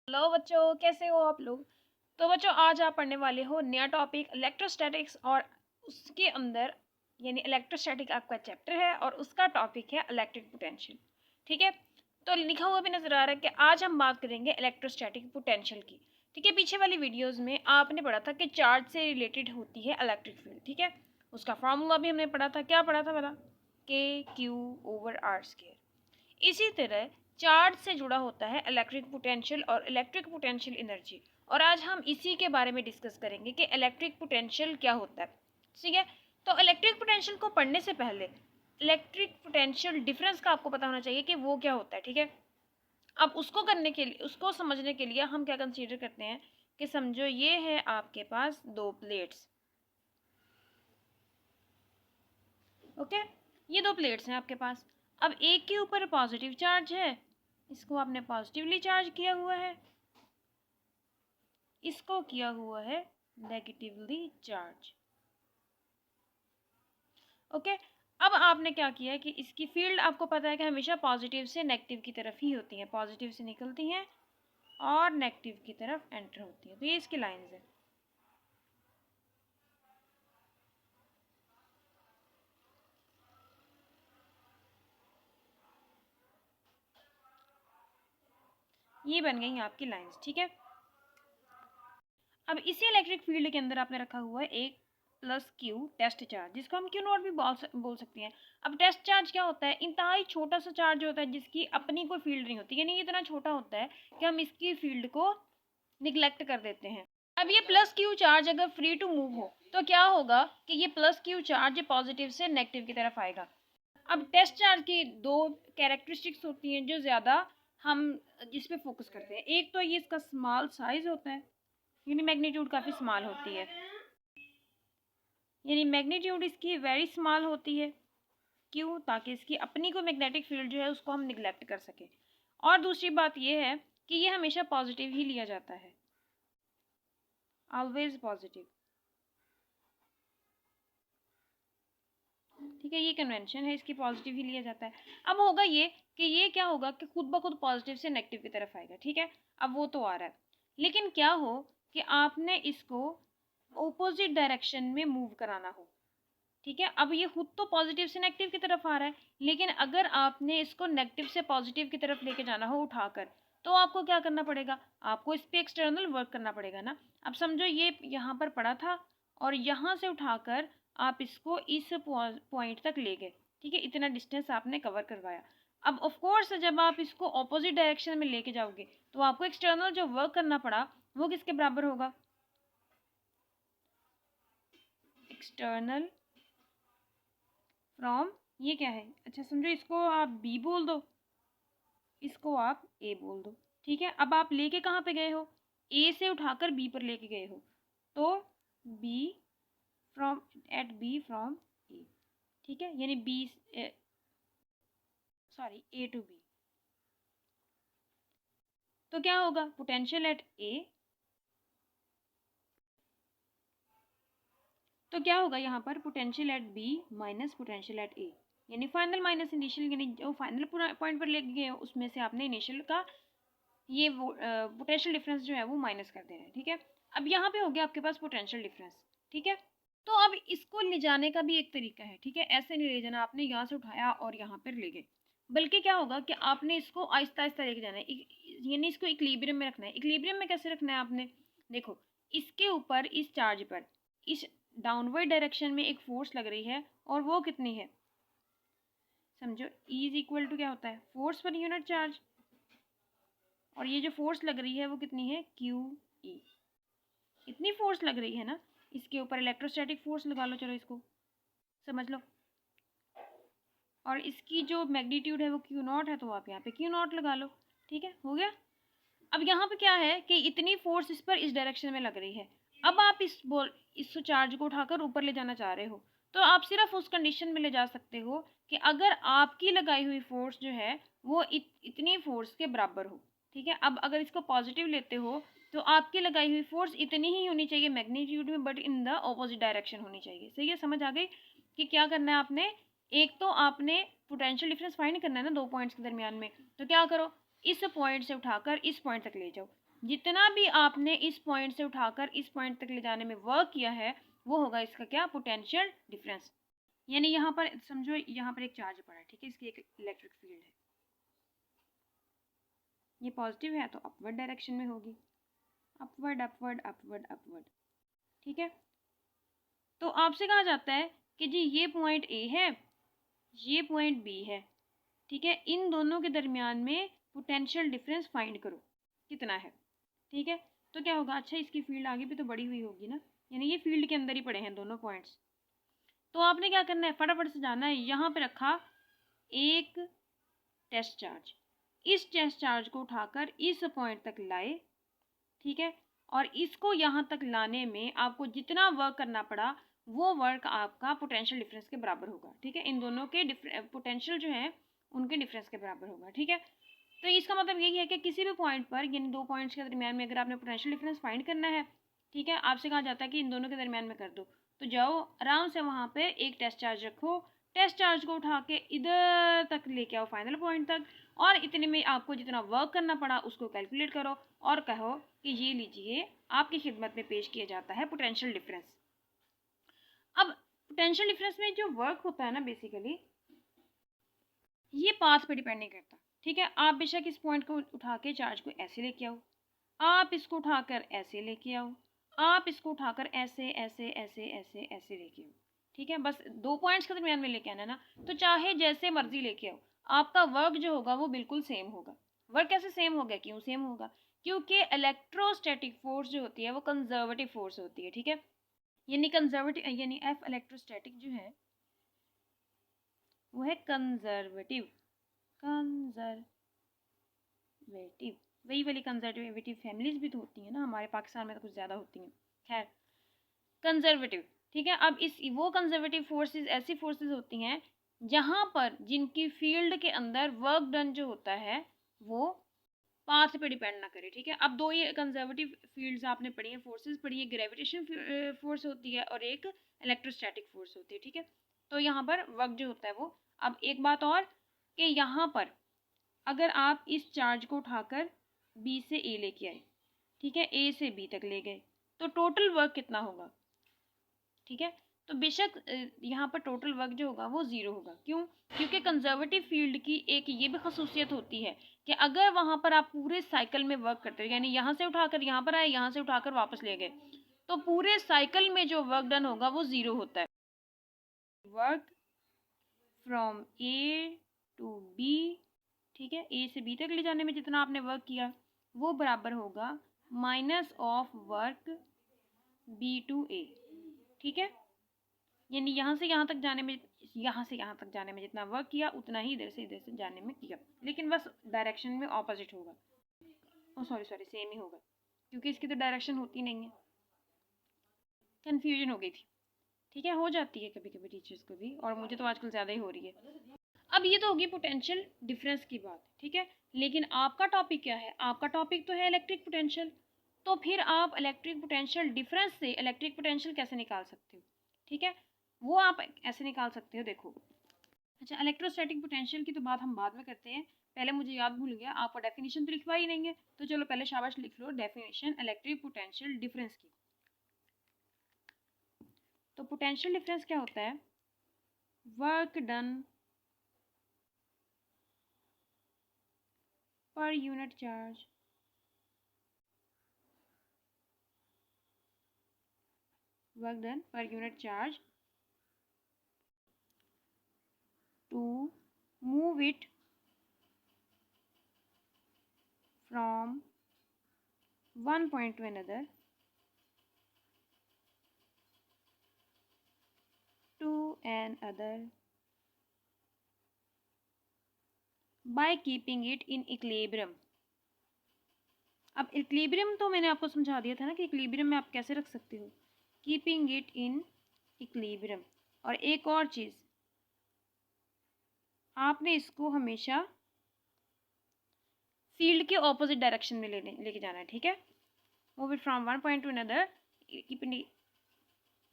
Hello बच्चों, कैसे हो आप लोग। तो बच्चों, आज आप पढ़ने वाले हो नया टॉपिक इलेक्ट्रोस्टैटिक्स, और उसके अंदर यानी इलेक्ट्रोस्टैटिक आपका चैप्टर है और उसका टॉपिक है इलेक्ट्रिक पोटेंशियल। ठीक है, तो लिखा हुआ भी नजर आ रहा है कि आज हम बात करेंगे इलेक्ट्रोस्टैटिक पोटेंशियल की। ठीक है, पीछे वाली वीडियोस में आपने पढ़ा था कि चार्ज से रिलेटेड होती है इलेक्ट्रिक फील्ड। ठीक है, उसका फार्मूला भी हमने पढ़ा था। क्या पढ़ा था बता? K/Q/R²। इसी तरह चार्ज से जुड़ा होता है इलेक्ट्रिक पोटेंशियल और इलेक्ट्रिक पोटेंशियल एनर्जी। और आज हम इसी के बारे में डिस्कस करेंगे कि इलेक्ट्रिक पोटेंशियल क्या होता है। ठीक है, तो इलेक्ट्रिक पोटेंशियल को पढ़ने से पहले इलेक्ट्रिक पोटेंशियल डिफरेंस का आपको पता होना चाहिए कि वो क्या होता है। ठीक है, अब उसको करने के लिए, उसको समझने के लिए हम क्या कंसीडर करते हैं कि समझो ये है आपके पास दो प्लेट्स। ओके, ये दो प्लेट्स हैं आपके पास। अब एक के ऊपर पॉजिटिव चार्ज है, इसको आपने पॉजिटिवली चार्ज किया हुआ है, इसको किया हुआ है नेगेटिवली चार्ज। ओके, अब आपने क्या किया है कि इसकी फील्ड आपको पता है कि हमेशा पॉजिटिव से नेगेटिव की तरफ ही होती है, पॉजिटिव से निकलती हैं और नेगेटिव की तरफ एंटर होती है। तो ये इसकी लाइंस है। ये बन गई आपकी लाइंस। ठीक है, अब इसी इलेक्ट्रिक फील्ड के अंदर आपने रखा हुआ है एक प्लस क्यू टेस्ट चार्ज, जिसको हम क्यू नॉट भी बोल सकते हैं। अब टेस्ट चार्ज क्या होता है? इंतहाई छोटा सा चार्ज होता है जिसकी अपनी कोई फील्ड नहीं होती, यानी इतना छोटा होता है कि हम इसकी फील्ड को निग्लेक्ट कर देते हैं। अब ये प्लस क्यू चार्ज अगर फ्री टू मूव हो तो क्या होगा कि ये प्लस क्यू चार्ज पॉजिटिव से नेगेटिव की तरफ आएगा। अब टेस्ट चार्ज की दो कैरेक्टरिस्टिक्स होती हैं जो ज़्यादा हम जिस पे फोकस करते हैं। एक तो ये इसका स्मॉल साइज होता है, यानी मैग्नीट्यूड काफ़ी स्मॉल होती है, यानी मैग्नीट्यूड इसकी वेरी स्मॉल होती है। क्यों? ताकि इसकी अपनी को मैग्नेटिक फील्ड जो है उसको हम निगलेक्ट कर सकें। और दूसरी बात यह है कि ये हमेशा पॉजिटिव ही लिया जाता है, ऑलवेज पॉजिटिव। ठीक है, ये कन्वेंशन है, इसकी पॉजिटिव ही लिया जाता है। अब होगा ये कि ये क्या होगा कि खुद ब खुद पॉजिटिव से नेगेटिव की तरफ आएगा। ठीक है, अब वो तो आ रहा है, लेकिन क्या हो कि आपने इसको ऑपोजिट डायरेक्शन में मूव कराना हो। ठीक है, अब ये खुद तो पॉजिटिव से नेगेटिव की तरफ आ रहा है, लेकिन अगर आपने इसको नेगेटिव से पॉजिटिव की तरफ लेके जाना हो उठाकर, तो आपको क्या करना पड़ेगा? आपको इस पर एक्सटर्नल वर्क करना पड़ेगा ना। अब समझो ये यहाँ पर पड़ा था और यहाँ से उठाकर आप इसको इस पॉइंट तक ले गए। ठीक है, इतना डिस्टेंस आपने कवर करवाया। अब ऑफ कोर्स जब आप इसको ऑपोजिट डायरेक्शन में लेके जाओगे तो आपको एक्सटर्नल जो वर्क करना पड़ा वो किसके बराबर होगा? एक्सटर्नल फ्रॉम, ये क्या है? अच्छा समझो इसको आप बी बोल दो, इसको आप ए बोल दो। ठीक है, अब आप लेके कहाँ पे गए हो? ए से उठाकर बी पर लेके गए हो, तो B from, at B from A. ठीक है, यानी B, sorry, A to B. तो क्या होगा? पोटेंशियल एट ए, तो क्या होगा यहाँ पर? Potential at B minus potential at A, यानी फाइनल माइनस इनिशियल, यानी जो फाइनल पॉइंट पर लेके गए हो उसमें से आपने इनिशियल का ये पोटेंशियल डिफरेंस जो है वो माइनस कर देना है। ठीक है, अब यहाँ पे हो गया आपके पास पोटेंशियल डिफरेंस। ठीक है, तो अब इसको ले जाने का भी एक तरीका है। ठीक है, ऐसे नहीं ले जाना आपने यहाँ से उठाया और यहाँ पर ले गए, बल्कि क्या होगा कि आपने इसको आहिस्ता आहिस्ता लेके जाना है, यानी इसको इक्विलिब्रियम में रखना है। इक्विलिब्रियम में कैसे रखना है आपने? देखो, इसके ऊपर इस चार्ज पर इस डाउनवर्ड डायरेक्शन में एक फोर्स लग रही है, और वो कितनी है? समझो E इज इक्वल टू क्या होता है? फोर्स पर यूनिट चार्ज, और ये जो फोर्स लग रही है वो कितनी है? QE। इतनी फोर्स लग रही है ना, इसके ऊपर इलेक्ट्रोस्टैटिक फोर्स लगा लो, चलो इसको समझ लो। और इसकी जो मैग्नीट्यूड है वो Q0 है, तो आप यहाँ पे Q0 लगा लो। ठीक है, हो गया। अब यहाँ पे क्या है कि इतनी फोर्स इस पर इस डायरेक्शन में लग रही है। अब आप इस चार्ज को उठाकर ऊपर ले जाना चाह रहे हो, तो आप सिर्फ उस कंडीशन में ले जा सकते हो कि अगर आपकी लगाई हुई फोर्स जो है वो इतनी फोर्स के बराबर हो। ठीक है, अब अगर इसको पॉजिटिव लेते हो तो आपकी लगाई हुई फोर्स इतनी ही होनी चाहिए मैग्नीट्यूड में, but in the opposite direction होनी चाहिए। सही है, समझ आ गई कि क्या करना है आपने? एक तो आपने पोटेंशियल डिफरेंस फाइंड करना है ना दो पॉइंट्स के दरमियान में, तो क्या करो, इस पॉइंट से उठाकर इस पॉइंट तक ले जाओ। जितना भी आपने इस पॉइंट से उठाकर इस पॉइंट तक ले जाने में वर्क किया है वो होगा इसका क्या, पोटेंशियल डिफरेंस। यानी यहाँ पर समझो यहाँ पर एक चार्ज पड़ा है, ठीक है, इसकी एक इलेक्ट्रिक फील्ड है, ये पॉजिटिव है तो अपवर्ड डायरेक्शन में होगी, अपवर्ड अपवर्ड अपवर्ड अपवर्ड, ठीक है। तो आपसे कहा जाता है कि जी ये पॉइंट ए है, ये पॉइंट बी है, ठीक है, इन दोनों के दरमियान में पोटेंशियल डिफरेंस फाइंड करो कितना है, ठीक है। तो क्या होगा, अच्छा इसकी फील्ड आगे भी तो बड़ी हुई होगी ना, यानी ये फील्ड के अंदर ही पड़े हैं दोनों पॉइंट्स। तो आपने क्या करना है, फटाफट से जाना है, यहाँ पे रखा एक टेस्ट चार्ज, इस टेस्ट चार्ज को उठाकर इस पॉइंट तक लाए, ठीक है, और इसको यहाँ तक लाने में आपको जितना वर्क करना पड़ा वो वर्क आपका पोटेंशियल डिफरेंस के बराबर होगा, ठीक है, इन दोनों के पोटेंशियल जो है उनके डिफरेंस के बराबर होगा, ठीक है। तो इसका मतलब यही है कि किसी भी पॉइंट पर यानी दो पॉइंट्स के दरमियान में अगर आपने पोटेंशियल डिफरेंस फाइंड करना है, ठीक है, आपसे कहा जाता है कि इन दोनों के दरमियान में कर दो, तो जाओ आराम से वहाँ पे एक टेस्ट चार्ज रखो, टेस्ट चार्ज को उठा के इधर तक लेके आओ फाइनल पॉइंट तक, और इतने में आपको जितना वर्क करना पड़ा उसको कैलकुलेट करो और कहो कि ये लीजिए आपकी खिदमत में पेश किया जाता है पोटेंशियल डिफरेंस। अब पोटेंशियल डिफरेंस में जो वर्क होता है ना, बेसिकली ये पाथ पे डिपेंड नहीं करता, ठीक है। आप बेशक इस पॉइंट को उठा के चार्ज को ऐसे लेके आओ, आप इसको उठाकर ऐसे लेके आओ, आप इसको उठाकर ऐसे ऐसे ऐसे ऐसे ऐसे लेके आओ, ठीक है, बस दो पॉइंट्स के दरमियान में लेके आना ना, तो चाहे जैसे मर्जी लेके आओ आपका वर्क जो होगा वो बिल्कुल सेम होगा। वर्क कैसे सेम होगा, क्यों सेम होगा, क्योंकि इलेक्ट्रोस्टैटिक फोर्स जो होती है वो कंजर्वेटिव फोर्स होती है, ठीक है, यानी कंजर्वेटिव यानी एफ इलेक्ट्रोस्टैटिक जो है वो है कंजर्वेटिव, कंजर्वेटिव, वही वाली कंजर्वेटिव फैमिलीज भी तो होती हैं ना, हमारे पाकिस्तान में तो कुछ ज़्यादा होती हैं, खैर कंजर्वेटिव, ठीक है। अब इस वो कंजर्वेटिव फोर्सेस ऐसी फोर्सेस होती हैं जहाँ पर जिनकी फील्ड के अंदर वर्क डन जो होता है वो पाथ पे डिपेंड ना करे, ठीक है। अब दो ये कंजर्वेटिव फील्ड्स आपने पढ़ी है, फोर्सेस पढ़ी है, ग्रेविटेशन फोर्स होती है और एक इलेक्ट्रोस्टैटिक फोर्स होती है, ठीक है। तो यहाँ पर वर्क जो होता है वो, अब एक बात और कि यहाँ पर अगर आप इस चार्ज को उठाकर बी से ए लेके आए, ठीक है, ए से बी तक ले गए, तो टोटल वर्क कितना होगा, ठीक है। तो बेशक यहाँ पर टोटल वर्क जो होगा वो ज़ीरो होगा, क्यों, क्योंकि कंजर्वेटिव फील्ड की एक ये भी खसूसियत होती है कि अगर वहाँ पर आप पूरे साइकिल में वर्क करते हो, यानी यहाँ से उठाकर यहाँ पर आए, यहाँ से उठाकर वापस ले गए, तो पूरे साइकिल में जो वर्क डन होगा वो ज़ीरो होता है। Work from A to B, ठीक है, ए से बी तक ले जाने में जितना आपने वर्क किया वो बराबर होगा minus of work B to A, ठीक है, यानी यहाँ से यहाँ तक जाने में, यहाँ से यहाँ तक जाने में जितना वर्क किया उतना ही इधर से जाने में किया, लेकिन बस डायरेक्शन में ऑपोजिट होगा, ओ सॉरी सॉरी सेम ही होगा, क्योंकि इसकी तो डायरेक्शन होती नहीं है, कन्फ्यूजन हो गई थी, ठीक है, हो जाती है कभी कभी टीचर्स को भी, और मुझे तो आजकल ज़्यादा ही हो रही है। अब ये तो होगी पोटेंशियल डिफरेंस की बात, ठीक है, लेकिन आपका टॉपिक क्या है, आपका टॉपिक तो है इलेक्ट्रिक पोटेंशियल, तो फिर आप इलेक्ट्रिक पोटेंशियल डिफरेंस से इलेक्ट्रिक पोटेंशियल कैसे निकाल सकते हो, ठीक है, वो आप ऐसे निकाल सकते हो, देखो। अच्छा, इलेक्ट्रोस्टैटिक पोटेंशियल की तो बात हम बाद में करते हैं, पहले मुझे याद भूल गया, आपको डेफिनेशन तो लिखवा ही नहीं है, तो चलो पहले शाबाश लिख लो डेफिनेशन इलेक्ट्रिक पोटेंशियल डिफरेंस की। तो पोटेंशियल डिफरेंस क्या होता है, work done per unit charge work done per unit charge to move it from one point to another by keeping it in equilibrium। अब इक्विलिब्रियम तो मैंने आपको समझा दिया था ना कि इक्विलिब्रियम में आप कैसे रख सकते हो, कीपिंग इट इन इक्विलिब्रियम। और एक और चीज़, आपने इसको हमेशा फील्ड के ऑपोजिट डायरेक्शन में लेके जाना है, ठीक है, move it from one point to another, keep it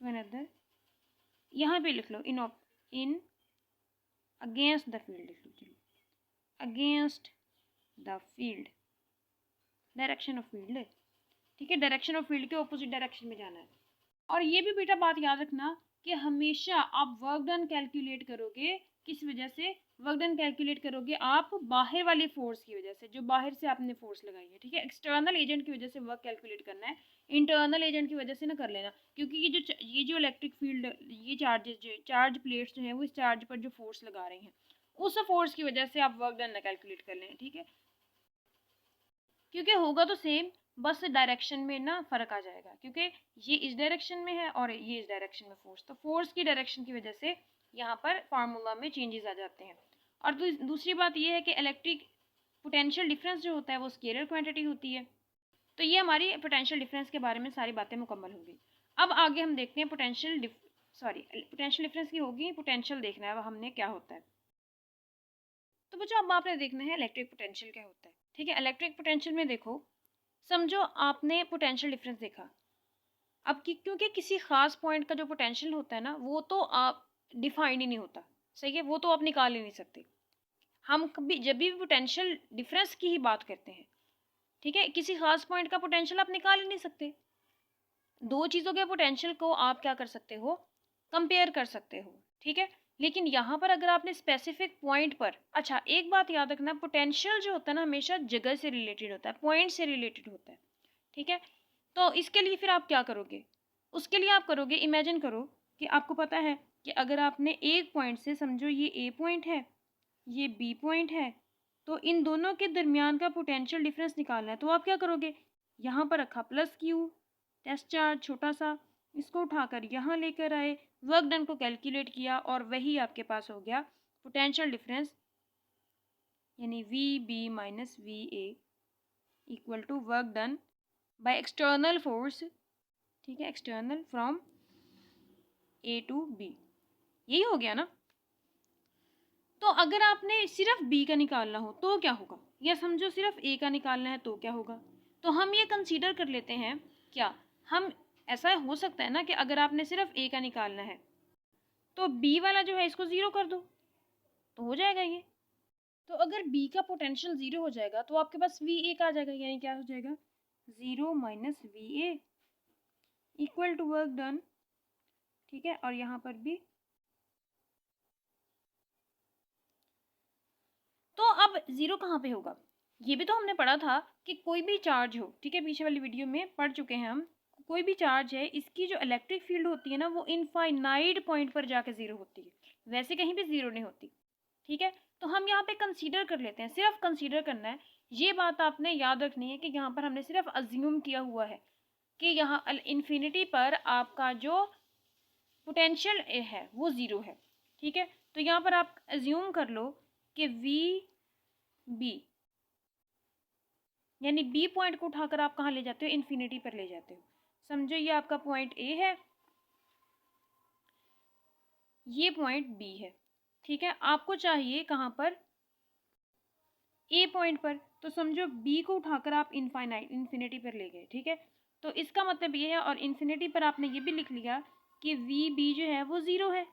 to another, यहाँ पे लिख लो इन अगेंस्ट द फील्ड लिख लो, चलो against the field, direction of field, ठीक है, डायरेक्शन ऑफ फील्ड के ऑपोजिट डायरेक्शन में जाना है। और ये भी बेटा बात याद रखना कि हमेशा आप वर्क डन कैलकुलेट करोगे, किस वजह से वर्क डन कैलकुलेट करोगे, आप बाहर वाली फोर्स की वजह से, जो बाहर से आपने फोर्स लगाई है, ठीक है, एक्सटर्नल एजेंट की वजह से वर्क कैलकुलेट करना है, इंटरनल एजेंट की वजह से ना कर लेना, क्योंकि ये जो इलेक्ट्रिक फील्ड, ये चार्जेस जो चार्ज प्लेट्स जो है वो इस चार्ज पर जो फोर्स लगा रही हैं, उस फोर्स की वजह से आप वर्क डन ना कैलकुलेट कर लें, ठीक है, क्योंकि होगा तो सेम, बस डायरेक्शन में ना फ़र्क आ जाएगा, क्योंकि ये इस डायरेक्शन में है और ये इस डायरेक्शन में फोर्स, तो फोर्स की डायरेक्शन की वजह से यहाँ पर फार्मूला में चेंजेस आ जाते हैं। और दूसरी बात ये है कि इलेक्ट्रिक पोटेंशियल डिफरेंस जो होता है वो स्केलर क्वांटिटी होती है। तो ये हमारी पोटेंशियल डिफरेंस के बारे में सारी बातें मुकम्मल होंगी। अब आगे हम देखते हैं पोटेंशियल डिफरेंस की होगी, पोटेंशियल देखना है हमने क्या होता है। तो बच्चों अब आपने देखना है इलेक्ट्रिक पोटेंशियल क्या होता है, ठीक है। इलेक्ट्रिक पोटेंशियल में देखो, समझो आपने पोटेंशियल डिफरेंस देखा, अब क्योंकि किसी खास पॉइंट का जो पोटेंशियल होता है ना वो तो आप डिफाइंड ही नहीं होता, सही है, वो तो आप निकाल ही नहीं सकते। हम कभी जब भी पोटेंशियल डिफरेंस की ही बात करते हैं, ठीक है, किसी खास पॉइंट का पोटेंशियल आप निकाल ही नहीं सकते। दो चीज़ों के पोटेंशियल को आप क्या कर सकते हो, कंपेयर कर सकते हो, ठीक है। लेकिन यहाँ पर अगर आपने स्पेसिफिक पॉइंट पर, अच्छा एक बात याद रखना, पोटेंशियल जो होता है ना हमेशा जगह से रिलेटेड होता है, पॉइंट से रिलेटेड होता है, ठीक है। तो इसके लिए फिर आप क्या करोगे, उसके लिए आप करोगे, इमेजिन करो कि आपको पता है कि अगर आपने एक पॉइंट से, समझो ये ए पॉइंट है, ये बी पॉइंट है, तो इन दोनों के दरमियान का पोटेंशियल डिफरेंस निकालना है, तो आप क्या करोगे, यहाँ पर रखा प्लस क्यू, टेस्ट चार्ज छोटा सा, इसको उठाकर यहाँ लेकर आए, वर्क डन को कैलकुलेट किया और वही आपके पास हो गया पोटेंशियल डिफरेंस, यानी V B minus V A equal to work done by external force, ठीक है, external from A to B, यही हो गया ना। तो अगर आपने सिर्फ बी का निकालना हो तो क्या होगा, या समझो सिर्फ ए का निकालना है तो क्या होगा, तो हम ये कंसीडर कर लेते हैं, क्या हम, ऐसा हो सकता है ना कि अगर आपने सिर्फ ए का निकालना है तो बी वाला जो है इसको ज़ीरो कर दो तो हो जाएगा ये। तो अगर बी का पोटेंशियल ज़ीरो हो जाएगा तो आपके पास वी ए का आ जाएगा, यानी क्या हो जाएगा, zero minus V A equal to work done, ठीक है। और यहाँ पर भी, तो अब ज़ीरो कहाँ पे होगा, ये भी तो हमने पढ़ा था कि कोई भी चार्ज हो, ठीक है, पीछे वाली वीडियो में पढ़ चुके हैं हम, कोई भी चार्ज है इसकी जो इलेक्ट्रिक फील्ड होती है ना वो इनफाइनाइट पॉइंट पर जाके ज़ीरो होती है, वैसे कहीं भी ज़ीरो नहीं होती, ठीक है। तो हम यहाँ पे कंसीडर कर लेते हैं, सिर्फ कंसीडर करना है, ये बात आपने याद रखनी है कि यहाँ पर हमने सिर्फ अज्यूम किया हुआ है कि यहाँ इन्फिनिटी पर आपका जो पोटेंशियल है वो ज़ीरो है, ठीक है। तो यहाँ पर आप अज्यूम कर लो कि वी बी, यानी बी पॉइंट को उठाकर आप कहाँ ले जाते हो, इन्फिनिटी पर ले जाते हो। समझो ये आपका पॉइंट ए है, ये पॉइंट बी है, ठीक है। आपको चाहिए कहाँ पर, ए पॉइंट पर, तो समझो बी को उठाकर आप इन्फिनिटी पर ले गए, ठीक है। तो इसका मतलब ये है, और इन्फिनिटी पर आपने ये भी लिख लिया कि वी बी जो है वो ज़ीरो है,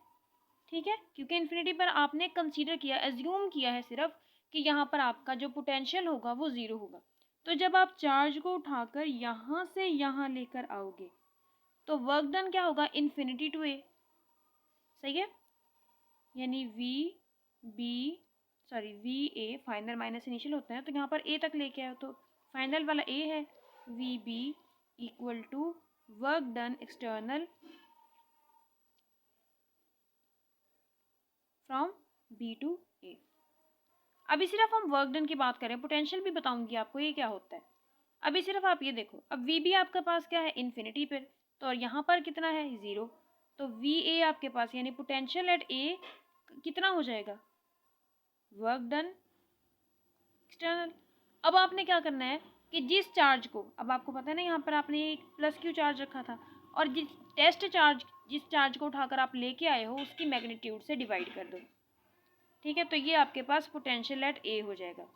ठीक है, क्योंकि इन्फिनिटी पर आपने कंसीडर किया, एज्यूम किया है सिर्फ कि यहाँ पर आपका जो पोटेंशियल होगा वो ज़ीरो होगा। तो जब आप चार्ज को उठाकर यहाँ से यहाँ लेकर आओगे तो वर्क डन क्या होगा, इन्फिनिटी टू ए, सही है, यानी V A final minus initial होता है, तो यहाँ पर ए तक लेके आओ तो फाइनल वाला ए है, V B equal to work done external from B to A. अभी सिर्फ हम वर्क डन की बात करें, पोटेंशियल भी बताऊंगी आपको ये क्या होता है। अभी सिर्फ आप ये देखो, अब वी बी आपके पास क्या है, इन्फिनिटी पर, तो और यहाँ पर कितना है, ज़ीरो, तो वी ए आपके पास यानी पोटेंशियल एट ए कितना हो जाएगा, वर्क डन एक्सटर्नल। अब आपने क्या करना है कि जिस चार्ज को, अब आपको पता है ना यहाँ पर आपने एक प्लस क्यू चार्ज रखा था, और जिस चार्ज को उठाकर आप लेके आए हो उसकी मैग्नीट्यूड से डिवाइड कर दो, ठीक है। तो ये आपके पास पोटेंशियल एट ए हो जाएगा,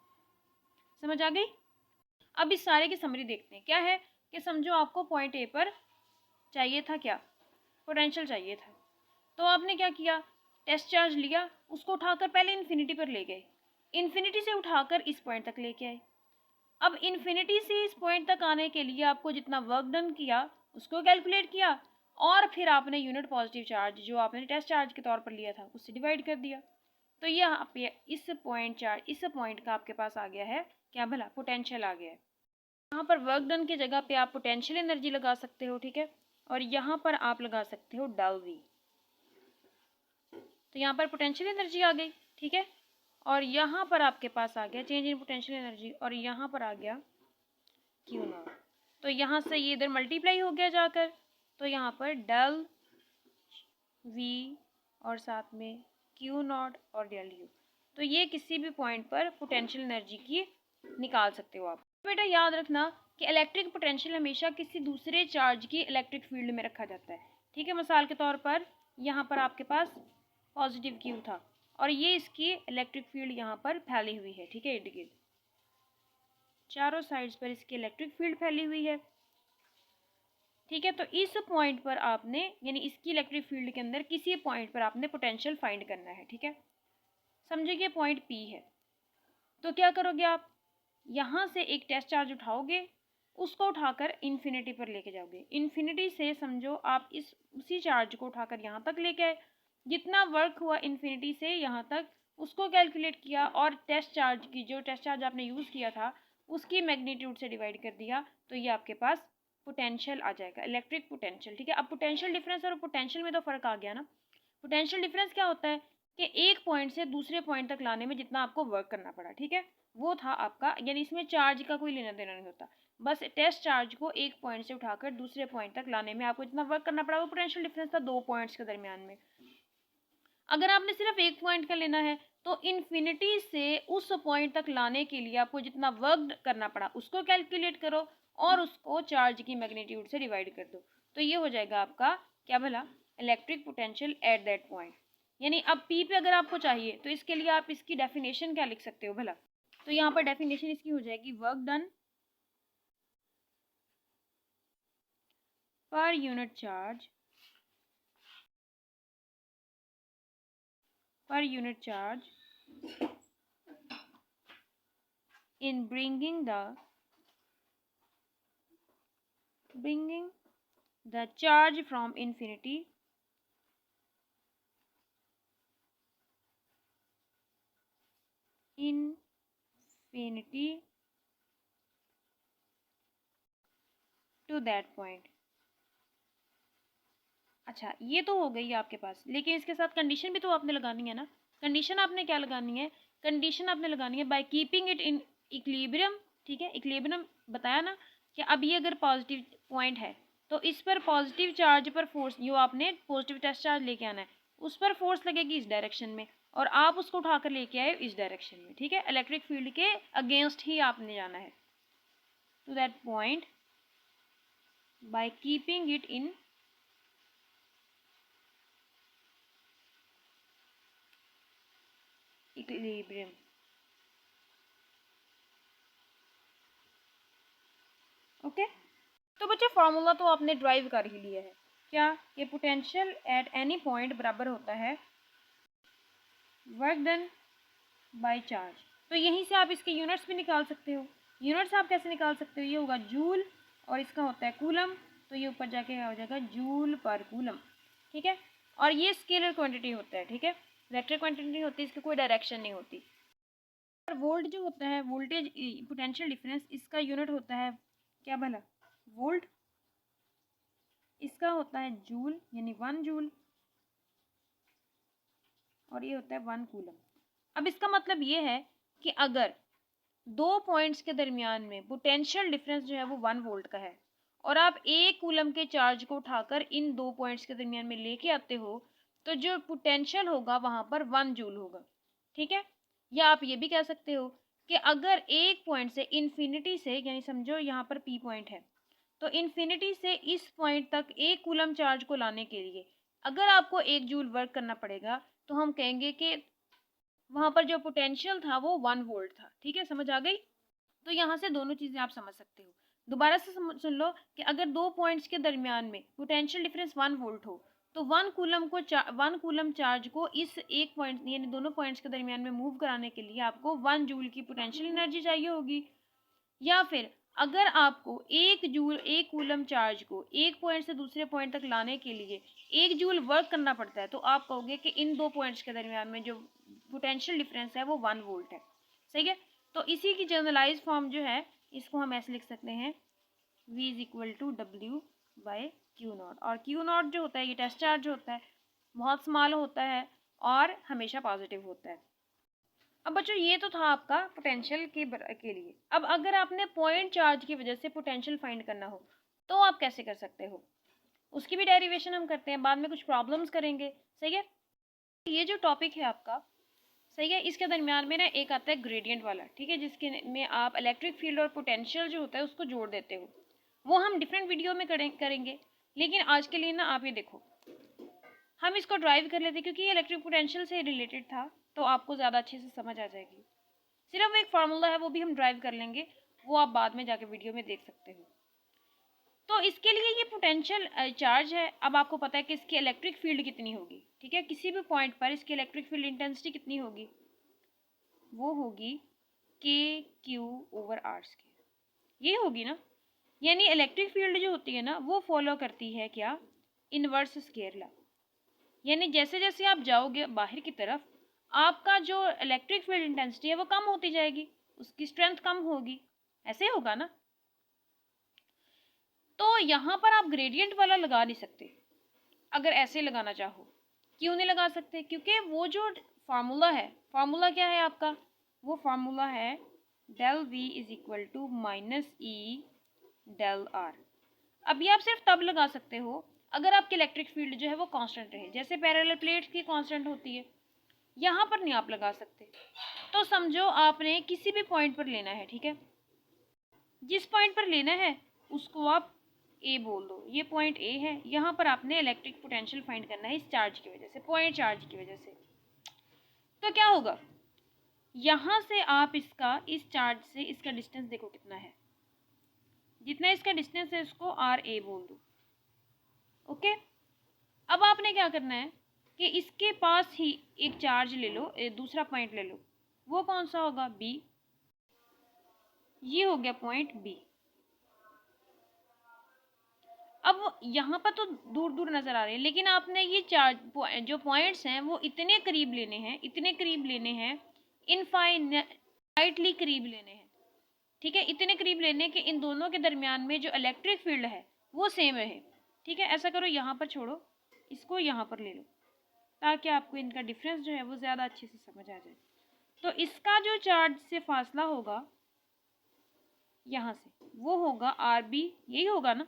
समझ आ गई। अब इस सारे की समरी देखते हैं, क्या है कि समझो आपको पॉइंट ए पर चाहिए था क्या, पोटेंशियल चाहिए था, तो आपने क्या किया, टेस्ट चार्ज लिया, उसको उठाकर पहले इन्फिनिटी पर ले गए, इन्फिनिटी से उठाकर इस पॉइंट तक लेके आए, अब इन्फिनिटी से इस पॉइंट तक आने के लिए आपको जितना वर्क डन किया उसको कैलकुलेट किया और फिर आपने यूनिट पॉजिटिव चार्ज जो आपने टेस्ट चार्ज के तौर पर लिया था उससे डिवाइड कर दिया। तो यहाँ पे इस पॉइंट का आपके पास आ गया है क्या भला, पोटेंशियल आ गया है। यहाँ पर वर्क डन की जगह पे आप पोटेंशियल एनर्जी लगा सकते हो, ठीक है, और यहाँ पर आप लगा सकते हो डेल वी। तो यहाँ पर पोटेंशियल एनर्जी आ गई, ठीक है, और यहाँ पर आपके पास आ गया चेंज इन पोटेंशियल एनर्जी और यहाँ पर आ गया क्यू नॉट। तो यहाँ से ये इधर मल्टीप्लाई हो गया जाकर, तो यहाँ पर डेल वी और साथ में क्यू नॉट और डेल यू। तो ये किसी भी पॉइंट पर पोटेंशियल एनर्जी की निकाल सकते हो आप। बेटा याद रखना कि इलेक्ट्रिक पोटेंशियल हमेशा किसी दूसरे चार्ज की इलेक्ट्रिक फील्ड में रखा जाता है, ठीक है। मिसाल के तौर पर यहाँ पर आपके पास पॉजिटिव क्यू था और ये इसकी इलेक्ट्रिक फील्ड यहाँ पर फैली हुई है, ठीक है, इर्द गिर्द चारों साइड्स पर इसकी इलेक्ट्रिक फील्ड फैली हुई है, ठीक है। तो इस पॉइंट पर आपने यानी इसकी इलेक्ट्रिक फील्ड के अंदर किसी पॉइंट पर आपने पोटेंशियल फाइंड करना है, ठीक है। समझिए कि पॉइंट पी है, तो क्या करोगे आप, यहाँ से एक टेस्ट चार्ज उठाओगे, उसको उठाकर इन्फिनिटी पर लेके जाओगे। इन्फिनिटी से समझो आप इस उसी चार्ज को उठाकर यहाँ तक लेके आए, जितना वर्क हुआ इन्फिनिटी से यहाँ तक उसको कैलकुलेट किया और टेस्ट चार्ज आपने यूज़ किया था उसकी मैग्नीट्यूड से डिवाइड कर दिया, तो ये आपके पास पोटेंशियल आ जाएगा, इलेक्ट्रिक पोटेंशियल, ठीक है। अब पोटेंशियल डिफरेंस और पोटेंशियल में तो फ़र्क आ गया ना। पोटेंशियल डिफरेंस क्या होता है कि एक पॉइंट से दूसरे पॉइंट तक लाने में जितना आपको वर्क करना पड़ा, ठीक है, वो था आपका, यानी इसमें चार्ज का कोई लेना देना नहीं होता, बस टेस्ट चार्ज को एक पॉइंट से उठाकर दूसरे पॉइंट तक लाने में आपको जितना वर्क करना पड़ा वो पोटेंशियल डिफरेंस था दो पॉइंट्स के दरमियान में। अगर आपने सिर्फ एक पॉइंट का लेना है तो इन्फिनिटी से उस पॉइंट तक लाने के लिए आपको जितना वर्क करना पड़ा उसको कैलकुलेट करो और उसको चार्ज की मैग्नीट्यूड से डिवाइड कर दो, तो ये हो जाएगा आपका क्या भला, electric potential at that point. यानी अब पी पे अगर आपको चाहिए तो इसके लिए आप इसकी डेफिनेशन क्या लिख सकते हो भला, तो यहाँ पर डेफिनेशन इसकी हो जाएगी work done per unit charge in bringing the charge from infinity to that point। अच्छा ये तो हो गई आपके पास, लेकिन इसके साथ कंडीशन भी तो आपने लगानी है ना। कंडीशन आपने क्या लगानी है, कंडीशन आपने लगानी है bye keeping it in equilibrium, ठीक है। इक्विलिब्रियम बताया ना कि अब ये अगर पॉजिटिव पॉइंट है तो इस पर पॉजिटिव चार्ज पर फोर्स, जो आपने पॉजिटिव टेस्ट चार्ज लेके आना है उस पर फोर्स लगेगी इस डायरेक्शन में और आप उसको उठाकर लेके आए इस डायरेक्शन में, ठीक है। इलेक्ट्रिक फील्ड के अगेंस्ट ही आपने जाना है to that point by keeping it in equilibrium. Okay, तो बच्चे फार्मूला तो आपने ड्राइव कर ही लिया है क्या, कि पोटेंशियल एट एनी पॉइंट बराबर होता है वर्क डन बाय चार्ज। तो यहीं से आप इसके यूनिट्स भी निकाल सकते हो। यूनिट्स आप कैसे निकाल सकते हो, ये होगा जूल और इसका होता है कूलम, तो ये ऊपर जाके क्या हो जाएगा जूल पर कूलम, ठीक है। और ये स्केलर क्वांटिटी होता है, ठीक है, वेक्टर क्वांटिटी होती है, इसकी कोई डायरेक्शन नहीं होती। और वोल्ट जो होता है, वोल्टेज पोटेंशियल डिफरेंस, इसका यूनिट होता है क्या भला, वोल्ट, इसका होता है जूल यानी 1 जूल और ये होता है 1 कूलम। अब इसका मतलब ये है कि अगर दो पॉइंट्स के दरमियान में पोटेंशियल डिफरेंस जो है वो 1 वोल्ट का है और आप 1 कूलम के चार्ज को उठाकर इन दो पॉइंट्स के दरमियान में लेके आते हो तो जो पोटेंशियल होगा वहां पर 1 जूल होगा, ठीक है। या आप ये भी कह सकते हो कि अगर एक पॉइंट से इन्फिनिटी से, यानी समझो यहाँ पर पी पॉइंट है, तो इन्फिनिटी से इस पॉइंट तक 1 कूलम चार्ज को लाने के लिए अगर आपको 1 जूल वर्क करना पड़ेगा तो हम कहेंगे कि वहां पर जो पोटेंशियल था वो 1 वोल्ट था, ठीक है, समझ आ गई। तो यहाँ से दोनों चीजें आप समझ सकते हो। दोबारा से सुन लो कि अगर दो पॉइंट्स के दरमियान में पोटेंशियल डिफरेंस 1 वोल्ट हो तो 1 कूलम चार्ज को इस एक पॉइंट यानी दोनों पॉइंट्स के दरमियान में मूव कराने के लिए आपको 1 जूल की पोटेंशियल एनर्जी चाहिए होगी। या फिर अगर आपको 1 कूलम चार्ज को एक पॉइंट से दूसरे पॉइंट तक लाने के लिए 1 जूल वर्क करना पड़ता है, तो आप कहोगे कि इन दो पॉइंट्स के दरमियान में जो पोटेंशियल डिफरेंस है वो 1 वोल्ट है। सही है। तो इसी की जनरलाइज फॉर्म जो है इसको हम ऐसे लिख सकते हैं V is equal to W by Q naught. और क्यू नॉट जो होता है ये टेस्ट चार्ज होता है, बहुत स्मॉल होता है और हमेशा पॉजिटिव होता है। अब बच्चों ये तो था आपका पोटेंशियल के लिए। अब अगर आपने पॉइंट चार्ज की वजह से पोटेंशियल फाइंड करना हो तो आप कैसे कर सकते हो, उसकी भी डेरिवेशन हम करते हैं, बाद में कुछ प्रॉब्लम्स करेंगे। सही है। ये जो टॉपिक है आपका, सही है, इसके दरमियान में ना एक आता है ग्रेडियंट वाला, ठीक है, जिसके में आप इलेक्ट्रिक फील्ड और पोटेंशियल जो होता है उसको जोड़ देते हो। वो हम डिफरेंट वीडियो में करेंगे, लेकिन आज के लिए ना आप ये देखो, हम इसको ड्राइव कर लेते क्योंकि ये इलेक्ट्रिक पोटेंशियल से रिलेटेड था, तो आपको ज़्यादा अच्छे से समझ आ जाएगी। सिर्फ एक फार्मूला है वो भी हम ड्राइव कर लेंगे, वो आप बाद में जाके वीडियो में देख सकते हो। तो इसके लिए ये पोटेंशियल चार्ज है। अब आपको पता है कि इसकी इलेक्ट्रिक फील्ड कितनी होगी, ठीक है, किसी भी पॉइंट पर इसकी इलेक्ट्रिक फील्ड इंटेंसिटी कितनी होगी, वो होगी KQ/R²। ये होगी ना, यानी इलेक्ट्रिक फील्ड जो होती है ना वो फॉलो करती है क्या, इनवर्स स्क्वायर लॉ। यानी जैसे जैसे आप जाओगे बाहर की तरफ, आपका जो इलेक्ट्रिक फील्ड इंटेंसिटी है वो कम होती जाएगी, उसकी स्ट्रेंथ कम होगी, ऐसे होगा ना। तो यहाँ पर आप ग्रेडियंट वाला लगा नहीं सकते अगर ऐसे लगाना चाहो। क्यों नहीं लगा सकते, क्योंकि वो जो फार्मूला है, फार्मूला क्या है आपका, वो फार्मूला है del V is equal to -E del R। अब ये आप सिर्फ तब लगा सकते हो अगर आपकी इलेक्ट्रिक फील्ड जो है वो कांस्टेंट रहे, जैसे पैरेलल प्लेट्स की कांस्टेंट होती है, यहाँ पर नहीं आप लगा सकते। तो समझो आपने किसी भी पॉइंट पर लेना है, ठीक है, जिस पॉइंट पर लेना है उसको आप ए बोल दो, ये पॉइंट ए है, यहाँ पर आपने इलेक्ट्रिक पोटेंशियल फाइंड करना है इस चार्ज की वजह से, पॉइंट चार्ज की वजह से। तो क्या होगा, यहाँ से आप इसका, इस चार्ज से इसका डिस्टेंस देखो कितना है, जितना इसका डिस्टेंस है उसको RA बोल दो। ओके। अब आपने क्या करना है कि इसके पास ही एक चार्ज ले लो, दूसरा पॉइंट ले लो, वो कौन सा होगा, B। ये हो गया पॉइंट B। अब यहाँ पर तो दूर दूर नजर आ रहे हैं, लेकिन आपने ये चार्ज जो पॉइंट्स हैं वो इतने करीब लेने हैं, इतने करीब लेने हैं, इनफाइनाइटली करीब लेने हैं, ठीक है, इतने करीब लेने कि इन दोनों के दरमियान में जो इलेक्ट्रिक फील्ड है वो सेम रहे। ठीक है, ऐसा करो, यहाँ पर छोड़ो, इसको यहाँ पर ले लो, ताकि आपको इनका डिफरेंस जो है वो ज़्यादा अच्छे से समझ आ जाए। तो इसका जो चार्ज से फासला होगा यहाँ से, वो होगा RB, यही होगा ना,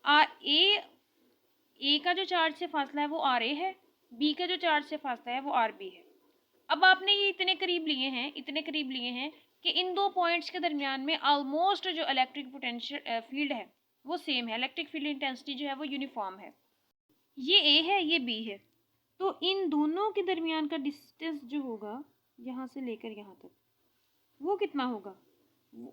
ए का जो चार्ज से फासला है वो RA है, B का जो चार्ज से फासला है वो RB है। अब आपने ये इतने करीब लिए हैं, इतने करीब लिए हैं कि इन दो पॉइंट्स के दरमियान में ऑलमोस्ट जो इलेक्ट्रिक पोटेंशियल फील्ड है वो सेम है, इलेक्ट्रिक फील्ड इंटेंसिटी जो है वो यूनिफॉर्म है। ये A है, ये B है, तो इन दोनों के दरमियान का डिस्टेंस जो होगा यहाँ से लेकर यहाँ तक, वो कितना होगा,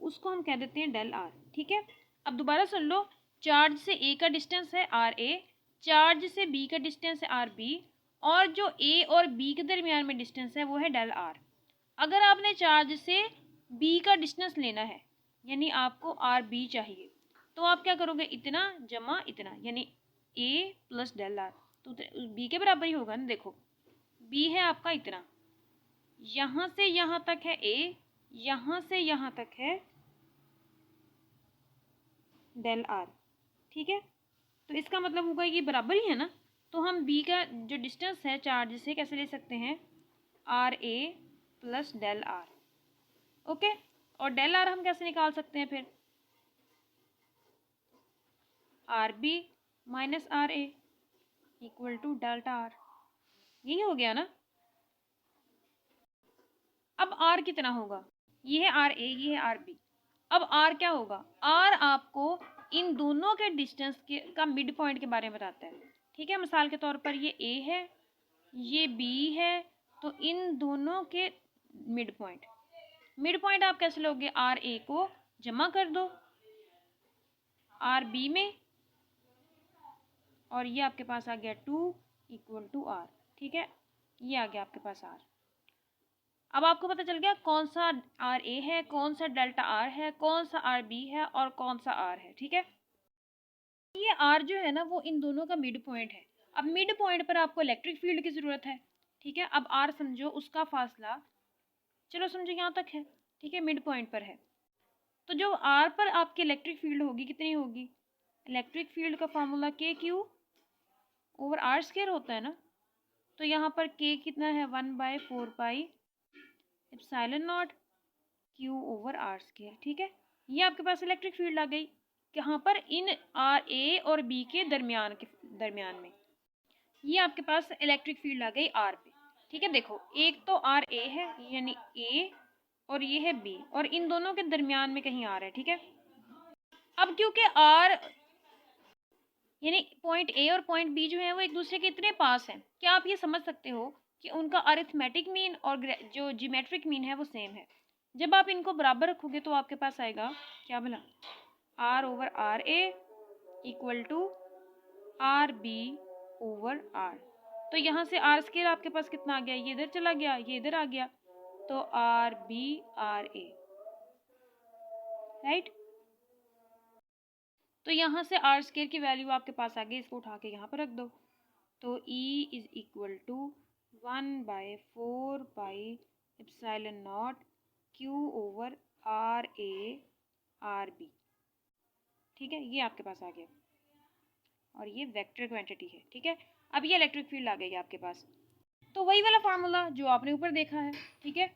उसको हम कह देते हैं del R। ठीक है, अब दोबारा सुन लो, चार्ज से A का डिस्टेंस है RA, चार्ज से B का डिस्टेंस है RB, और जो A और B के दरमियान में डिस्टेंस है वो है del R। अगर आपने चार्ज से B का डिस्टेंस लेना है, यानी आपको RB चाहिए, तो आप क्या करोगे, इतना जमा इतना, यानी A प्लस del R, तो B के बराबर ही होगा ना। देखो B है आपका इतना, यहाँ से यहाँ तक है A, यहाँ से यहाँ तक है del R। ठीक है, तो इसका मतलब होगा ये बराबर ही है ना, तो हम B का जो डिस्टेंस है चार्ज से कैसे ले सकते हैं, RA plus del R। Okay, और del R हम कैसे निकाल सकते हैं फिर, RB minus RA equal to delta R। यही हो गया ना। अब R कितना होगा, ये है RA, ये है RB। अब R क्या होगा, R आपको इन दोनों के डिस्टेंस के का मिड पॉइंट के बारे में बताता है। ठीक है, मिसाल के तौर पर ये A है, ये B है, तो इन दोनों के मिड पॉइंट आप कैसे लोगे, RA को जमा कर दो RB में, और ये आपके पास आ गया 2 इक्वल टू R। ठीक है, ये आ गया आपके पास R। अब आपको पता चल गया कौन सा आर ए है, कौन सा डेल्टा आर है, कौन सा आर बी है और कौन सा आर है। ठीक है, ये आर जो है ना वो इन दोनों का मिड पॉइंट है। अब मिड पॉइंट पर आपको इलेक्ट्रिक फील्ड की ज़रूरत है। ठीक है, अब आर समझो, उसका फासला चलो समझो यहाँ तक है। ठीक है, मिड पॉइंट पर है, तो जो आर पर आपकी इलेक्ट्रिक फील्ड होगी कितनी होगी? इलेक्ट्रिक फील्ड का फार्मूला के क्यू ओवर आर स्क्वायर होता है ना। तो यहाँ पर के कितना है? 1/4 pi epsilon not Q over R square. ठीक है, ये आपके पास इलेक्ट्रिक फील्ड आ गई कहाँ पर? इन आर ए और बी के दरमियान में ये आपके पास इलेक्ट्रिक फील्ड आ गई आर पे। ठीक है, देखो एक तो आर ए है यानी ए और ये है बी, और इन दोनों के दरमियान में कहीं आर है। ठीक है, अब क्योंकि आर यानी पॉइंट ए और पॉइंट बी जो है वो एक दूसरे के इतने पास हैं, क्या आप ये समझ सकते हो कि उनका अरिथमेटिक मीन और जो ज्योमेट्रिक मीन है वो सेम है। जब आप इनको बराबर रखोगे तो आपके पास आएगा क्या भला? R over R A equal to R B over R. तो यहाँ से आर स्क्वायर आपके पास कितना आ गया? ये इधर चला गया, ये इधर आ गया, तो R B R A, right. तो यहाँ से आर स्क्वायर की वैल्यू आपके पास आ गई, इसको उठा के यहाँ पर रख दो। तो E is equal to 1/4 pi epsilon not Q over R A R B. ठीक है, ये आपके पास आ गया और ये वेक्टर क्वांटिटी है। ठीक है, अब ये इलेक्ट्रिक फील्ड आ गई आपके पास। तो वही वाला फार्मूला जो आपने ऊपर देखा है, ठीक है,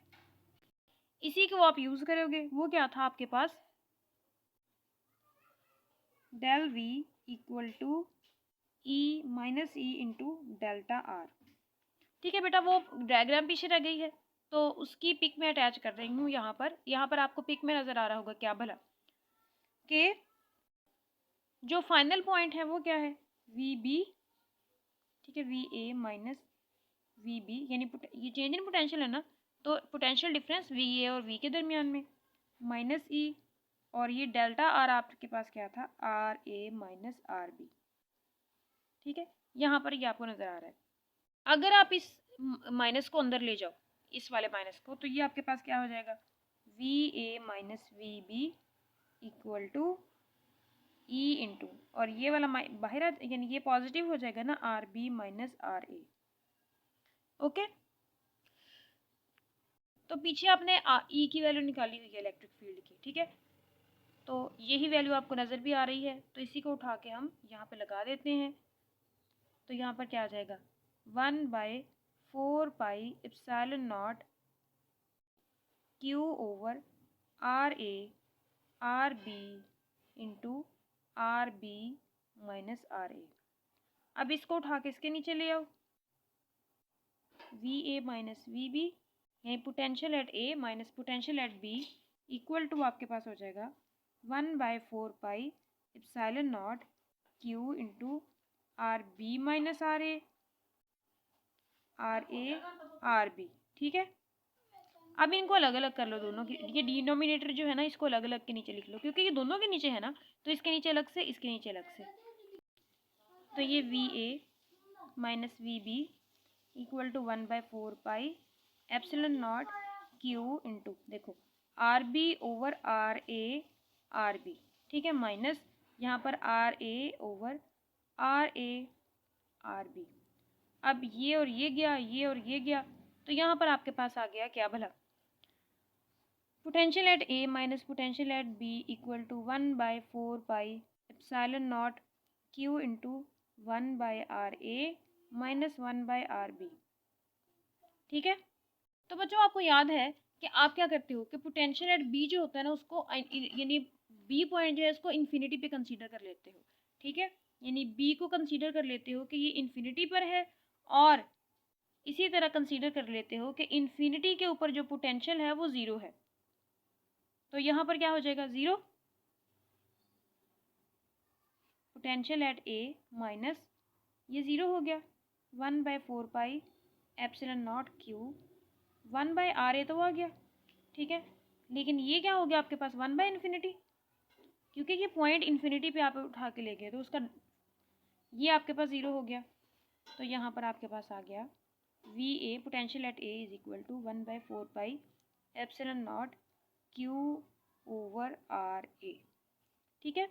इसी को आप यूज करोगे। वो क्या था आपके पास? Del V equal to E minus E into delta R. ठीक है बेटा, वो डायग्राम पीछे रह गई है तो उसकी पिक में अटैच कर रही हूँ यहाँ पर। यहाँ पर आपको पिक में नज़र आ रहा होगा क्या भला? कि जो फाइनल पॉइंट है वो क्या है? V B. ठीक है, V A minus V B, यानी ये चेंज इन पोटेंशियल है ना, तो पोटेंशियल डिफरेंस वी ए और वी के दरमियान में माइनस ई, और ये डेल्टा आर आपके पास क्या था? R A minus R B. ठीक है, यहाँ पर ये आपको नज़र आ रहा है। अगर आप इस माइनस को अंदर ले जाओ, इस वाले माइनस को, तो ये आपके पास क्या हो जाएगा? V A minus V B equal to E into, और ये वाला बाहर यानी ये पॉजिटिव हो जाएगा ना, R B minus R A. Okay, तो पीछे आपने ई की वैल्यू निकाली हुई है इलेक्ट्रिक फील्ड की। ठीक है, तो यही वैल्यू आपको नज़र भी आ रही है, तो इसी को उठा के हम यहाँ पे लगा देते हैं। तो यहाँ पर क्या आ जाएगा? 1/4 pi epsilon not Q over R A R B into R B minus R A. अब इसको उठा के इसके नीचे ले आओ, V A minus V B, यानी potential at A minus potential at B equal to आपके पास हो जाएगा 1/4 pi epsilon not Q into R B minus R A R B. ठीक है, अब इनको अलग अलग कर लो दोनों की। ये डिनोमिनेटर जो है ना, इसको अलग अलग के नीचे लिख लो, क्योंकि ये दोनों के नीचे है ना, तो इसके नीचे अलग से, इसके नीचे अलग से। तो ये V A minus V B equal to 1/4 pi epsilon not Q into, देखो R B over R A R B. ठीक है, माइनस यहाँ पर R A over R A R B. अब ये और ये गया, ये और ये गया, तो यहाँ पर आपके पास आ गया क्या भला? Potential at A minus potential at B equal to 1/4 pi epsilon not Q into 1/आर ए माइनस 1/आर बी। ठीक है, तो बच्चों आपको याद है कि आप क्या करते हो कि पोटेंशियल एट बी जो होता है ना, उसको यानी बी पॉइंट जो है उसको इन्फिनिटी पे कंसीडर कर लेते हो। ठीक है, यानी बी को कंसीडर कर लेते हो कि ये इन्फिनिटी पर है, और इसी तरह कंसीडर कर लेते हो कि इन्फिनिटी के ऊपर जो पोटेंशियल है वो ज़ीरो है। तो यहाँ पर क्या हो जाएगा? Zero potential at A minus ये ज़ीरो हो गया 1/4 पाई एप्सिलॉन नॉट क्यू 1/आर ए तो आ गया। ठीक है, लेकिन ये क्या हो गया आपके पास? 1/इन्फिनिटी, क्योंकि ये पॉइंट इन्फिनिटी पे आप उठा के ले गए, तो उसका ये आपके पास ज़ीरो हो गया। तो यहाँ पर आपके पास आ गया V A potential at A is equal to 1/4 pi Q over R A. ठीक है,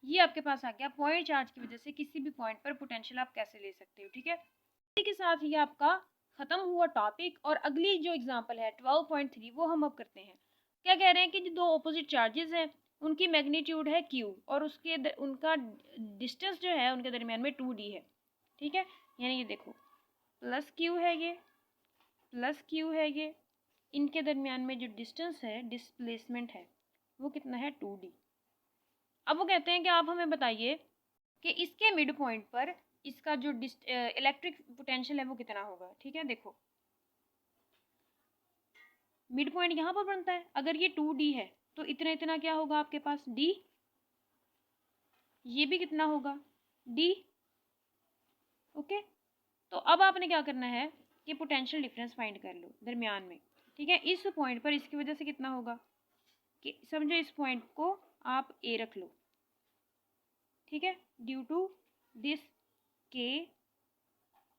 ये आपके पास आ गया पॉइंट चार्ज की वजह से किसी भी पॉइंट पर पोटेंशियल आप कैसे ले सकते हो। ठीक है, इसी के साथ ये आपका खत्म हुआ टॉपिक। और अगली जो एग्जांपल है 12.3 वो हम अब करते हैं। क्या कह रहे हैं कि जो दो ऑपोजिट चार्जेस हैं उनकी मैग्नीट्यूड है Q और उनका डिस्टेंस जो है उनके दरमियान में 2d है। ठीक है, यानी ये देखो प्लस Q है, ये प्लस Q है, ये इनके दरमियान में जो डिस्टेंस है, डिस्प्लेसमेंट है, वो कितना है 2d। अब वो कहते हैं कि आप हमें बताइए कि इसके मिड पॉइंट पर इसका जो इलेक्ट्रिक पोटेंशियल है वो कितना होगा। ठीक है, देखो मिड पॉइंट यहाँ पर बनता है, अगर ये 2d है तो इतना इतना क्या होगा आपके पास d, ये भी कितना होगा d। ओके, तो अब आपने क्या करना है कि पोटेंशियल डिफरेंस फाइंड कर लो दरमियान में। ठीक है, इस पॉइंट पर इसकी वजह से कितना होगा कि समझो इस पॉइंट को आप a रख लो। ठीक है, due to this k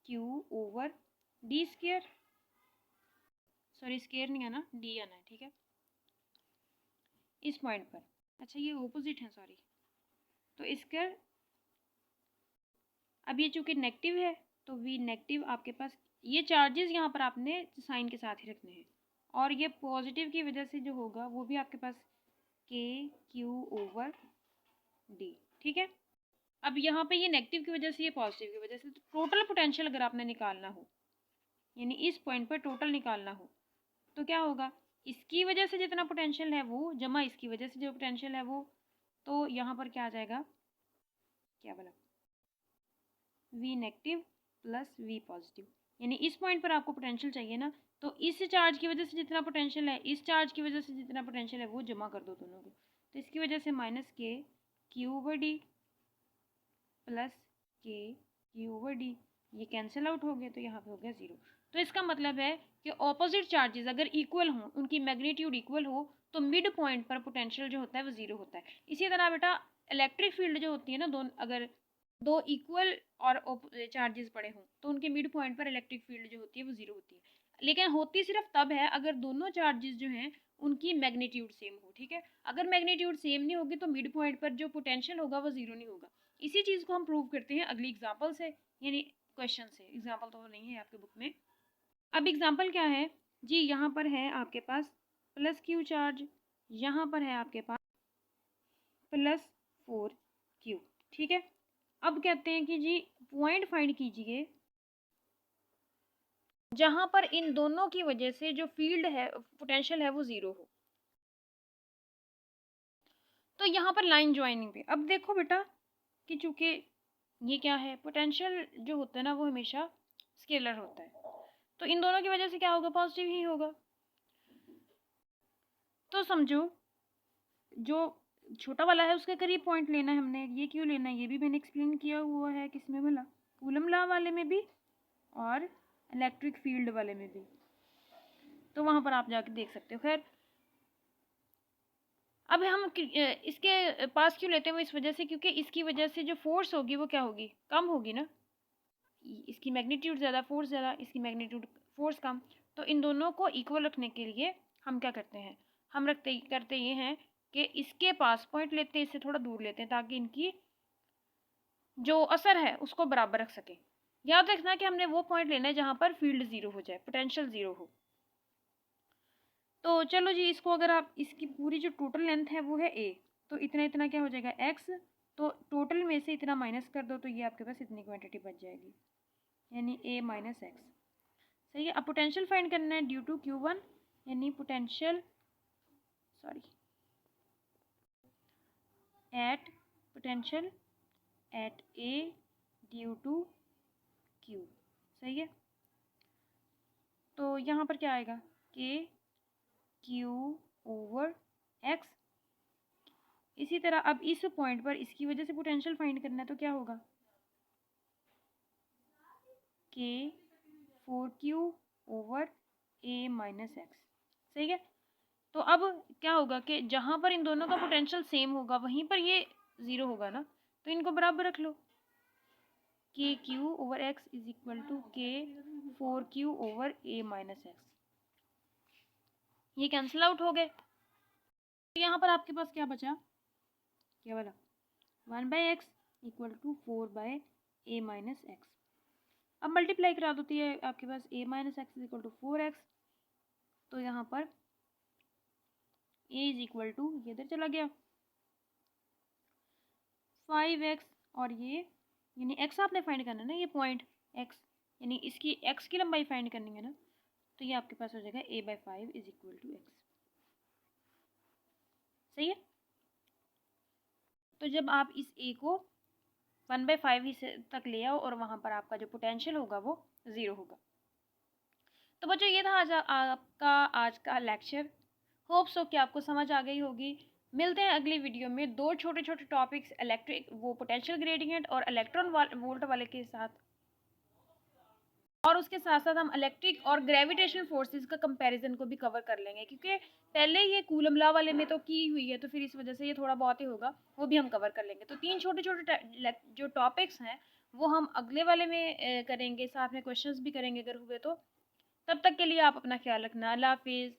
q over d square, sorry square नहीं आना, d आना है। ठीक है, इस पॉइंट पर, अच्छा ये ऑपोजिट है, सॉरी, तो इसका अब ये चूंकि नेगेटिव है तो v नेगेटिव आपके पास, ये चार्जेस यहाँ पर आपने साइन के साथ ही रखने हैं, और ये पॉजिटिव की वजह से जो होगा वो भी आपके पास k q ओवर d। ठीक है, अब यहाँ पे ये नेगेटिव की वजह से, ये पॉजिटिव की वजह से, तो टोटल पोटेंशियल अगर आपने निकालना हो, यानी इस पॉइंट पर टोटल निकालना हो, तो क्या होगा, इसकी वजह से जितना पोटेंशियल है वो जमा इसकी वजह से जो पोटेंशियल है वो, तो यहाँ पर क्या आ जाएगा, क्या बोला, v negative plus v positive. यानी इस पॉइंट पर आपको पोटेंशियल चाहिए ना, तो इस चार्ज की वजह से जितना पोटेंशियल है, इस चार्ज की वजह से जितना पोटेंशियल है वो जमा कर दो दोनों को, तो इसकी वजह से माइनस के क्यू ओवर डी प्लस के क्यू ओवर डी, ये कैंसिल आउट हो गए तो यहाँ पे हो गया 0। तो इसका मतलब है कि ऑपोजिट चार्जेस अगर इक्वल हों, उनकी मैग्नीट्यूड इक्वल हो, तो मिड पॉइंट पर पोटेंशियल जो होता है वो 0 होता है। इसी तरह बेटा इलेक्ट्रिक फील्ड जो होती है ना, दोनों अगर दो इक्वल और चार्जेस पड़े हों तो उनके मिड पॉइंट पर इलेक्ट्रिक फील्ड जो होती है वो 0 होती है, लेकिन होती सिर्फ तब है अगर दोनों चार्जेस जो हैं उनकी मैग्नीट्यूड सेम हो। ठीक है, अगर मैग्नीट्यूड सेम नहीं होगी तो मिड पॉइंट पर जो पोटेंशियल होगा वो 0 नहीं होगा। इसी चीज़ को हम प्रूव करते हैं अगली एग्जाम्पल से, यानी क्वेश्चन से। एग्जाम्पल तो नहीं है आपके बुक में। अब एग्जाम्पल क्या है जी, यहाँ पर है आपके पास प्लस क्यू चार्ज, यहाँ पर है आपके पास प्लस 4q। ठीक है, अब कहते हैं कि जी पॉइंट फाइंड कीजिए जहां पर इन दोनों की वजह से जो फील्ड है, पोटेंशियल है, वो 0 हो। तो यहाँ पर लाइन ज्वाइनिंग पे अब देखो बेटा कि चूंकि ये क्या है, पोटेंशियल जो होता है ना वो हमेशा स्केलर होता है, तो इन दोनों की वजह से क्या होगा, पॉजिटिव ही होगा। तो समझो जो छोटा वाला है उसके करीब पॉइंट लेना है हमने, ये क्यों लेना है ये भी मैंने एक्सप्लेन किया हुआ है, किसमें भला, कूलम लॉ वाले में भी और इलेक्ट्रिक फील्ड वाले में भी, तो वहां पर आप जाके देख सकते हो। खैर अब हम इसके पास क्यों लेते हैं, वो इस वजह से क्योंकि इसकी वजह से जो फोर्स होगी वो क्या होगी, कम होगी ना, इसकी मैग्नीट्यूड ज़्यादा, फोर्स ज़्यादा, इसकी मैग्नीट्यूड फोर्स कम। तो इन दोनों को इक्वल रखने के लिए हम क्या करते हैं, हम करते ये हैं कि इसके पास पॉइंट लेते हैं, इससे थोड़ा दूर लेते हैं, ताकि इनकी जो असर है उसको बराबर रख सकें। याद रखना कि हमने वो पॉइंट लेना है जहाँ पर फील्ड 0 हो जाए, पोटेंशियल 0 हो। तो चलो जी, इसको अगर आप इसकी पूरी जो टोटल लेंथ है वो है a, तो इतना इतना क्या हो जाएगा x, तो टोटल में से इतना माइनस कर दो तो ये आपके पास इतनी क्वांटिटी बच जाएगी, यानी a माइनस एक्स। सही है, अब पोटेंशियल फाइंड करना है ड्यू टू q1, यानी potential potential at a due to q। सही है, तो यहाँ पर क्या आएगा k q ओवर x। इसी तरह अब इस पॉइंट पर इसकी वजह से पोटेंशियल फाइंड करना है, तो क्या होगा k 4q over a minus x. सही है, तो अब क्या होगा कि जहाँ पर इन दोनों का पोटेंशियल सेम होगा वहीं पर ये 0 होगा ना, तो इनको बराबर रख लो। K Q over X is equal to K 4q over A minus X. ये कैंसिल आउट हो गए। तो यहाँ पर आपके पास क्या बचा, क्या वाला 1/x equal to 4/a minus X. अब मल्टीप्लाई करा देती है आपके पास a minus X is equal to 4x, तो यहाँ पर a इज इक्वल टू ये इधर चला गया 5x, और ये यानी x आपने फाइंड करना है ना, ये पॉइंट x यानी इसकी x की लंबाई फाइंड करनी है ना, तो ये आपके पास हो जाएगा a/5 is equal to x। सही है। तो जब आप इस a को 1/5 ही तक ले आओ और वहाँ पर आपका जो पोटेंशियल होगा वो 0 होगा। तो बच्चों ये था आज आपका आज का लेक्चर। होप सो कि आपको समझ आ गई होगी। मिलते हैं अगली वीडियो में दो छोटे छोटे टॉपिक्स, इलेक्ट्रिक वो पोटेंशियल ग्रेडियंट और इलेक्ट्रॉन वोल्ट वाले के साथ, और उसके साथ साथ हम इलेक्ट्रिक और ग्रेविटेशनल फोर्सेस का कंपैरिजन को भी कवर कर लेंगे, क्योंकि पहले ये कूलम लॉ वाले में तो की हुई है, तो फिर इस वजह से ये थोड़ा बहुत ही होगा, वो भी हम कवर कर लेंगे। तो 3 छोटे छोटे जो टॉपिक्स हैं वो हम अगले वाले में करेंगे, साथ में क्वेश्चंस भी करेंगे अगर हुए तो। तब तक के लिए आप अपना ख्याल रखना। अल्लाह हाफिज़।